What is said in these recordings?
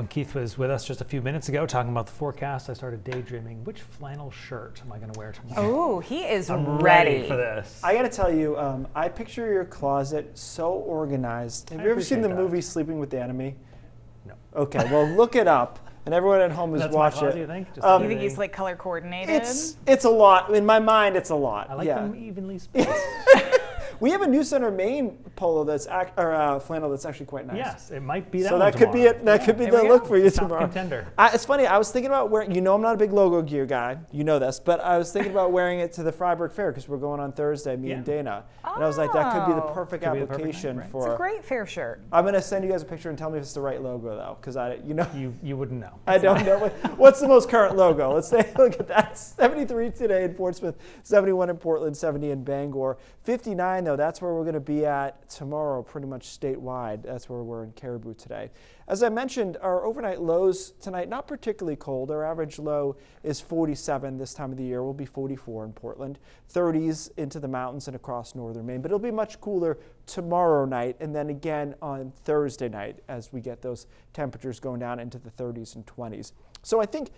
When Keith was with us just a few minutes ago talking about the forecast, I started daydreaming, which flannel shirt am I going to wear tomorrow? Oh, he is I'm ready for this. I got to tell you, I picture your closet so organized. Have you ever seen the movie Sleeping with the Enemy? No. Okay, well, look it up. And everyone at home is That's watching my it. closet, you think? You think he's like color coordinated? It's a lot. In my mind, it's a lot. I like them evenly spaced. We have a new Center Maine polo flannel that's actually quite nice. Yes, it might be that. So one that could be tomorrow. it. That could be the look for you Top tomorrow. contender. It's funny. I was thinking about wearing. You know, I'm not a big logo gear guy. You know this, but I was thinking about wearing it to the Freiburg Fair because we're going on Thursday. Me and Dana. And I was like, that could be the perfect application for. It's a great fair shirt. I'm gonna send you guys a picture and tell me if it's the right logo though, because you wouldn't know. I don't know. What's the most current logo? Let's take a look at that. 73 today in Portsmouth, 71 in Portland, 70 in Bangor. 59 though, that's where we're going to be at tomorrow, pretty much statewide. That's where we're in Caribou today. As I mentioned, our overnight lows tonight, not particularly cold. Our average low is 47 this time of the year. We'll be 44 in Portland, 30s into the mountains and across northern Maine. But it'll be much cooler tomorrow night and then again on Thursday night as we get those temperatures going down into the 30s and 20s. So I think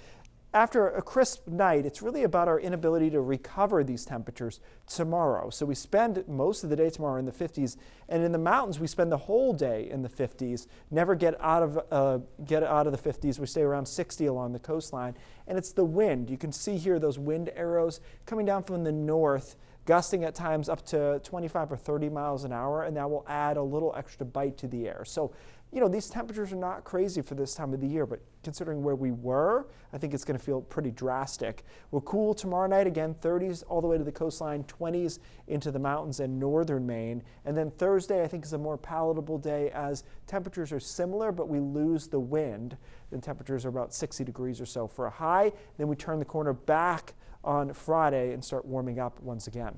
after a crisp night, it's really about our inability to recover these temperatures tomorrow. So we spend most of the day tomorrow in the 50s, and in the mountains we spend the whole day in the 50s. Never get out of the 50s. We stay around 60 along the coastline, and it's the wind. You can see here those wind arrows coming down from the north, gusting at times up to 25 or 30 miles an hour, and that will add a little extra bite to the air. So, these temperatures are not crazy for this time of the year, but considering where we were, I think it's going to feel pretty drastic. We're cool tomorrow night, again, 30s all the way to the coastline, 20s into the mountains and northern Maine. And then Thursday, I think, is a more palatable day as temperatures are similar, but we lose the wind. And temperatures are about 60 degrees or so for a high. Then we turn the corner back on Friday and start warming up once again.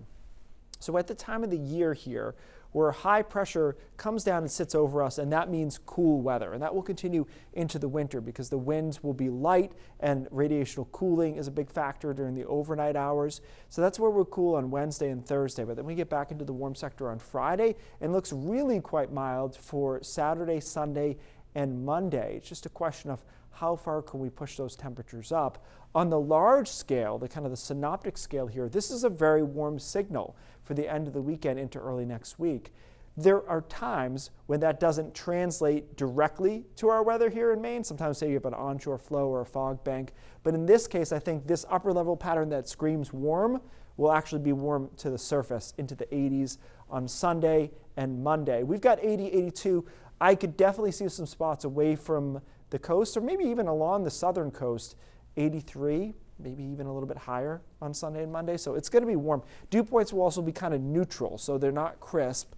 So at the time of the year here, where high pressure comes down and sits over us, and that means cool weather. And that will continue into the winter because the winds will be light and radiational cooling is a big factor during the overnight hours. So that's where we're cool on Wednesday and Thursday. But then we get back into the warm sector on Friday and looks really quite mild for Saturday, Sunday, and Monday. It's just a question of how far can we push those temperatures up. On the large scale, the kind of the synoptic scale here, this is a very warm signal for the end of the weekend into early next week. There are times when that doesn't translate directly to our weather here in Maine. Sometimes say you have an onshore flow or a fog bank. But in this case, I think this upper level pattern that screams warm will actually be warm to the surface into the 80s on Sunday and Monday. We've got 80, 82. I could definitely see some spots away from the coast or maybe even along the southern coast, 83, maybe even a little bit higher on Sunday and Monday. So it's going to be warm. Dew points will also be kind of neutral, so they're not crisp,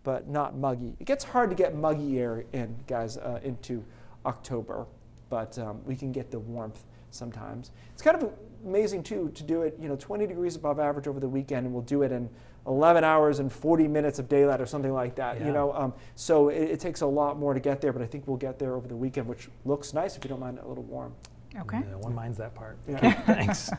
but not muggy. It gets hard to get muggy air in, guys, into October, but we can get the warmth sometimes. It's kind of amazing, too, to do it, 20 degrees above average over the weekend, and we'll do it in 11 hours and 40 minutes of daylight or something like that. Yeah. So it takes a lot more to get there, but I think we'll get there over the weekend, which looks nice if you don't mind it a little warm. Okay. Yeah, one minds that part. Yeah. Thanks.